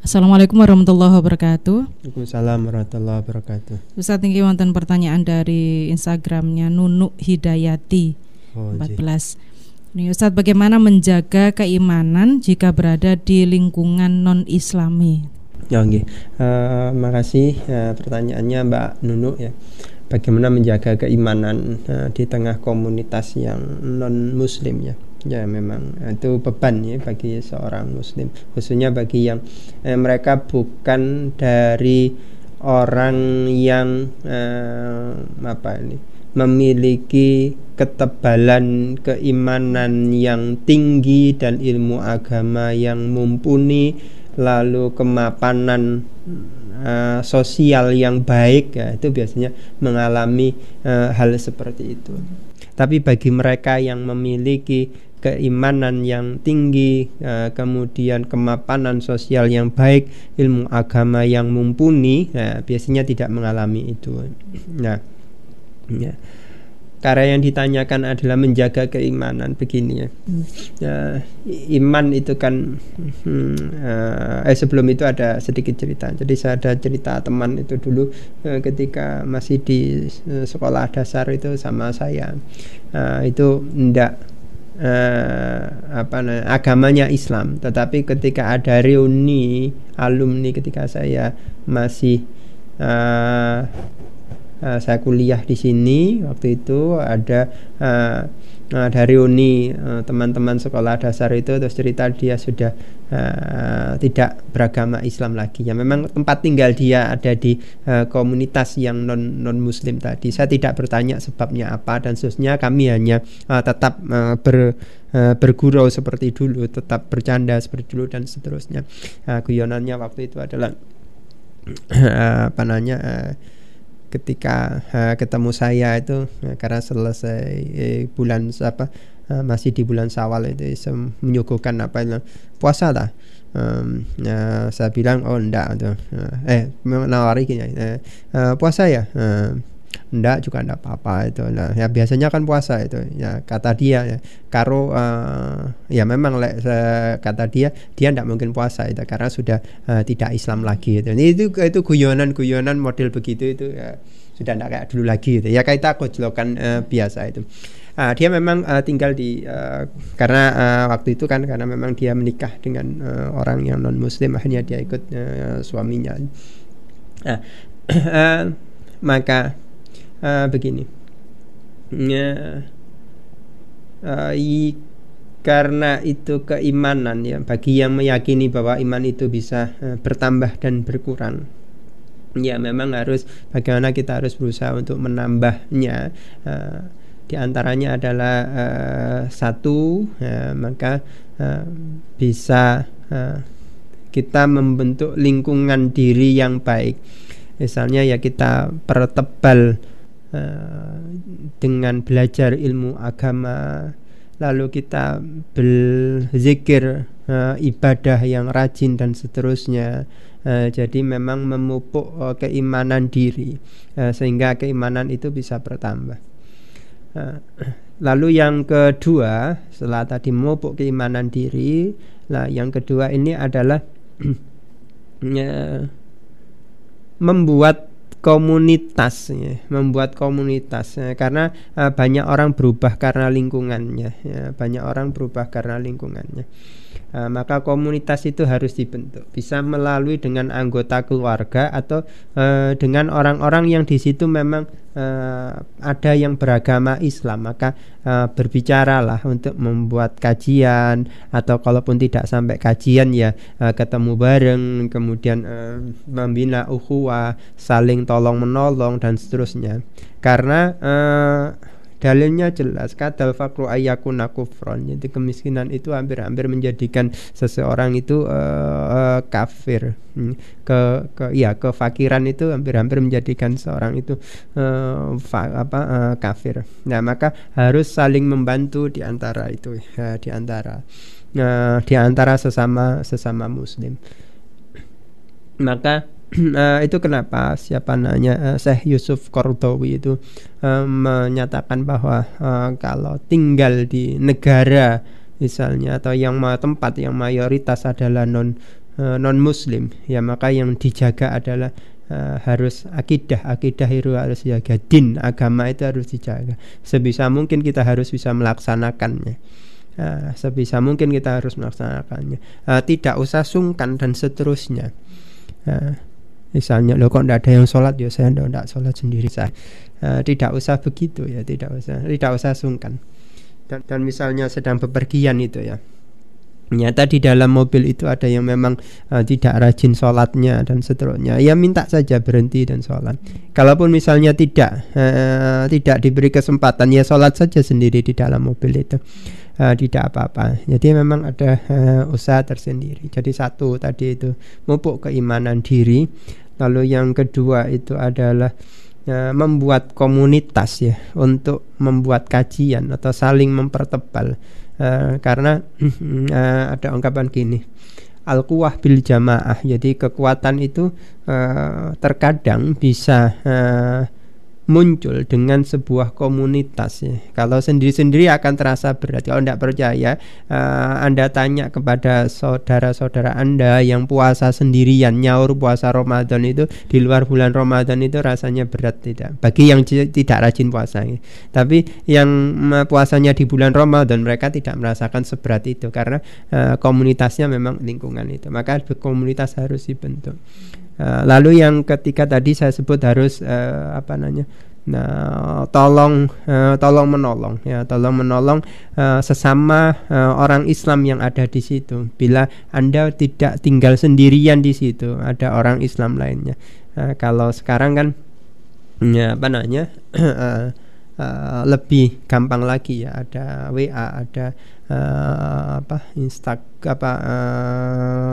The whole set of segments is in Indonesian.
Assalamualaikum warahmatullahi wabarakatuh. Waalaikumsalam warahmatullahi wabarakatuh. Ustaz niki wonten pertanyaan dari Instagramnya Nunuk Hidayati 14. Ini Ustaz, bagaimana menjaga keimanan jika berada di lingkungan non-Islami? Ya, okay. Makasih pertanyaannya Mbak Nunuk ya. Bagaimana menjaga keimanan di tengah komunitas yang non-Muslim ya. Ya memang itu beban ya bagi seorang Muslim, khususnya bagi yang mereka bukan dari orang yang memiliki ketebalan keimanan yang tinggi dan ilmu agama yang mumpuni, lalu kemapanan sosial yang baik ya, itu biasanya mengalami hal seperti itu. Tapi bagi mereka yang memiliki keimanan yang tinggi, kemudian kemapanan sosial yang baik, ilmu agama yang mumpuni, biasanya tidak mengalami itu. Nah, ya. Karena yang ditanyakan adalah menjaga keimanan begini ya. Iman itu kan sebelum itu ada sedikit cerita. Jadi saya ada cerita teman itu dulu ketika masih di sekolah dasar itu sama saya, itu enggak agamanya Islam, tetapi ketika ada reuni alumni ketika saya masih saya kuliah di sini, waktu itu ada reuni teman-teman sekolah dasar itu, terus cerita dia sudah tidak beragama Islam lagi. Ya memang tempat tinggal dia ada di komunitas yang non Muslim tadi. Saya tidak bertanya sebabnya apa dan seterusnya. Kami hanya tetap bergurau seperti dulu, tetap bercanda seperti dulu dan seterusnya. Guyonannya waktu itu adalah ketika ketemu saya itu karena selesai bulan masih di bulan Syawal itu menyuguhkan puasa lah. Saya bilang enggak tuh. Menawari gini, puasa ya. Enggak juga enggak apa-apa itu. Nah, ya biasanya kan puasa itu. Ya kata dia ya, karo ya memang kata dia enggak mungkin puasa itu karena sudah tidak Islam lagi itu. Itu guyonan model begitu itu ya, sudah enggak kayak dulu lagi itu. Ya kita kojlokan biasa itu. Dia memang tinggal di karena waktu itu kan karena memang dia menikah dengan orang yang non Muslim, akhirnya dia ikut suaminya. Maka begini, karena itu keimanan ya, bagi yang meyakini bahwa iman itu bisa bertambah dan berkurang, ya memang bagaimana kita harus berusaha untuk menambahnya. Di antaranya adalah satu, maka bisa kita membentuk lingkungan diri yang baik. Misalnya ya kita pertebal dengan belajar ilmu agama, lalu kita berzikir, ibadah yang rajin dan seterusnya. Jadi memang memupuk keimanan diri, sehingga keimanan itu bisa bertambah. Lalu yang kedua, setelah tadi memupuk keimanan diri, yang kedua ini adalah membuat komunitas ya, karena banyak orang berubah karena lingkungannya ya, maka komunitas itu harus dibentuk, bisa melalui dengan anggota keluarga atau dengan orang-orang yang di situ memang ada yang beragama Islam, maka berbicaralah untuk membuat kajian, atau kalaupun tidak sampai kajian ya ketemu bareng, kemudian membina ukhuwah, saling tolong menolong dan seterusnya. Karena dalilnya jelas, kadal fakru ayyakuna kufron, jadi kemiskinan itu hampir-hampir menjadikan seseorang itu kafir. Kefakiran itu hampir-hampir menjadikan seorang itu kafir. Nah, maka harus saling membantu di antara itu, di antara sesama Muslim. Maka itu kenapa Syekh Yusuf Qaradawi itu menyatakan bahwa kalau tinggal di negara misalnya, atau yang tempat yang mayoritas adalah non non muslim, ya maka yang dijaga adalah harus akidah itu harus dijaga, din agama itu harus dijaga. Sebisa mungkin kita harus bisa melaksanakannya. Sebisa mungkin kita harus melaksanakannya. Tidak usah sungkan dan seterusnya. Misalnya kok tidak ada yang sholat, ya saya tidak sholat sendiri. Tidak usah begitu ya, tidak usah sungkan. Dan misalnya sedang bepergian itu ya, ternyata di dalam mobil itu ada yang memang tidak rajin sholatnya dan seterusnya, ya minta saja berhenti dan sholat. Kalaupun misalnya tidak diberi kesempatan, ya sholat saja sendiri di dalam mobil itu, tidak apa-apa. Jadi memang ada usaha tersendiri. Jadi satu tadi itu memupuk keimanan diri. Lalu yang kedua itu adalah membuat komunitas ya, untuk membuat kajian atau saling mempertebal. Karena ada ungkapan gini, al-quwah bil jamaah. Jadi kekuatan itu terkadang bisa muncul dengan sebuah komunitas ya. Kalau sendiri-sendiri akan terasa berat. Kalau tidak percaya, Anda tanya kepada saudara-saudara Anda yang puasa sendirian, nyaur puasa Ramadan itu di luar bulan Ramadan itu rasanya berat tidak? Bagi yang tidak rajin puasa ya. Tapi yang puasanya di bulan Ramadan, mereka tidak merasakan seberat itu karena komunitasnya memang lingkungan itu. Maka komunitas harus dibentuk. Lalu yang ketiga tadi saya sebut harus tolong menolong ya, tolong menolong sesama orang Islam yang ada di situ. Bila Anda tidak tinggal sendirian di situ, ada orang Islam lainnya. Kalau sekarang kan lebih gampang lagi ya, ada WA, ada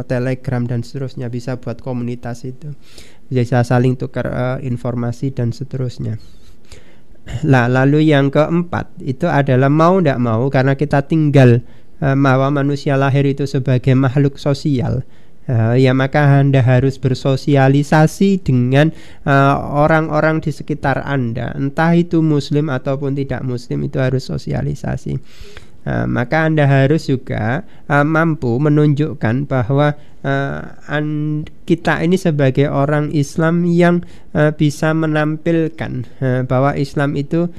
Telegram dan seterusnya, bisa buat komunitas itu, bisa saling tukar informasi dan seterusnya. Lalu yang keempat itu adalah mau tidak mau, karena kita tinggal bahwa manusia lahir itu sebagai makhluk sosial. Ya maka Anda harus bersosialisasi dengan orang-orang di sekitar Anda, entah itu muslim ataupun tidak muslim, itu harus sosialisasi. Maka Anda harus juga mampu menunjukkan bahwa kita ini sebagai orang Islam yang bisa menampilkan bahwa Islam itu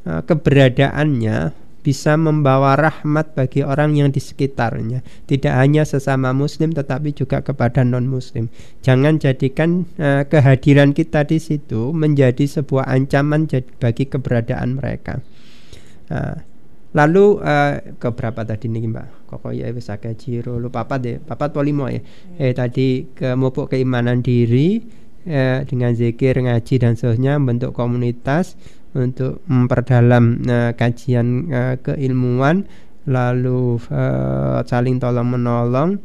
keberadaannya bisa membawa rahmat bagi orang yang di sekitarnya, tidak hanya sesama muslim tetapi juga kepada non muslim. Jangan jadikan kehadiran kita di situ menjadi sebuah ancaman bagi keberadaan mereka. Lalu keberapa tadi nih Mbak? Kok ya wis akeh jiro lu papat polimo ya. Tadi memupuk keimanan diri dengan zikir, ngaji dan seterusnya, bentuk komunitas untuk memperdalam kajian keilmuan, lalu saling tolong menolong,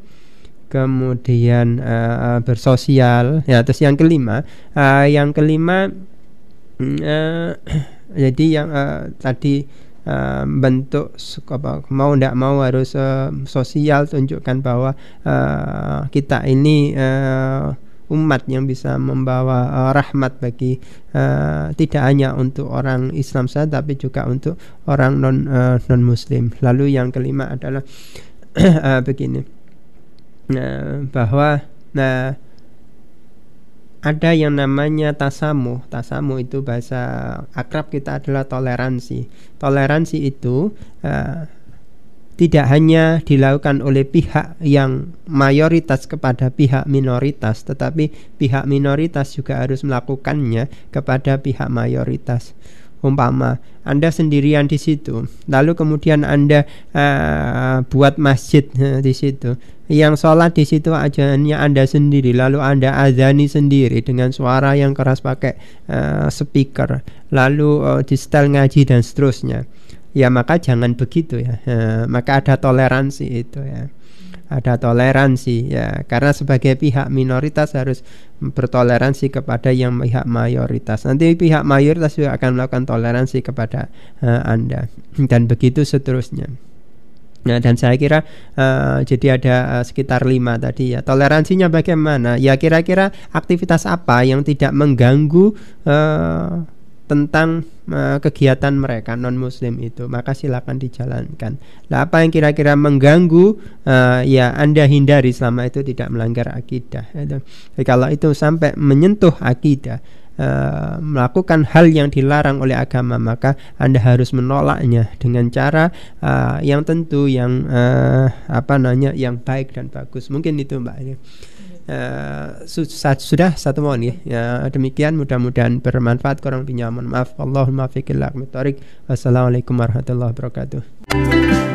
kemudian bersosial ya. Terus yang kelima jadi yang tadi bentuk mau tidak mau harus sosial, tunjukkan bahwa kita ini umat yang bisa membawa rahmat bagi tidak hanya untuk orang Islam saja tapi juga untuk orang non muslim. Lalu yang kelima adalah begini, bahwa ada yang namanya tasamuh. Tasamuh itu bahasa akrab kita adalah toleransi. Toleransi itu tidak hanya dilakukan oleh pihak yang mayoritas kepada pihak minoritas, tetapi pihak minoritas juga harus melakukannya kepada pihak mayoritas. Umpama Anda sendirian di situ, lalu kemudian Anda buat masjid di situ, yang sholat di situ ajaannya Anda sendiri, lalu Anda azani sendiri dengan suara yang keras pakai speaker, lalu di setel ngaji dan seterusnya. Ya maka jangan begitu ya. Maka ada toleransi itu ya. Ada toleransi ya, karena sebagai pihak minoritas harus bertoleransi kepada yang pihak mayoritas. Nanti pihak mayoritas juga akan melakukan toleransi kepada Anda, dan begitu seterusnya. Nah, dan saya kira jadi ada sekitar 5 tadi ya. Toleransinya bagaimana? Ya kira-kira aktivitas apa yang tidak mengganggu tentang kegiatan mereka non muslim itu, maka silakan dijalankan. Nah, apa yang kira-kira mengganggu ya Anda hindari selama itu tidak melanggar akidah. Jadi kalau itu sampai menyentuh akidah, melakukan hal yang dilarang oleh agama, maka Anda harus menolaknya dengan cara yang tentu yang yang baik dan bagus. Mungkin itu Mbak. Sudah 1 menit ya. Demikian, mudah-mudahan bermanfaat, kurang lebihnya mohon maaf. Allahumma fiqil aqmitorik. Wassalamualaikum warahmatullahi wabarakatuh.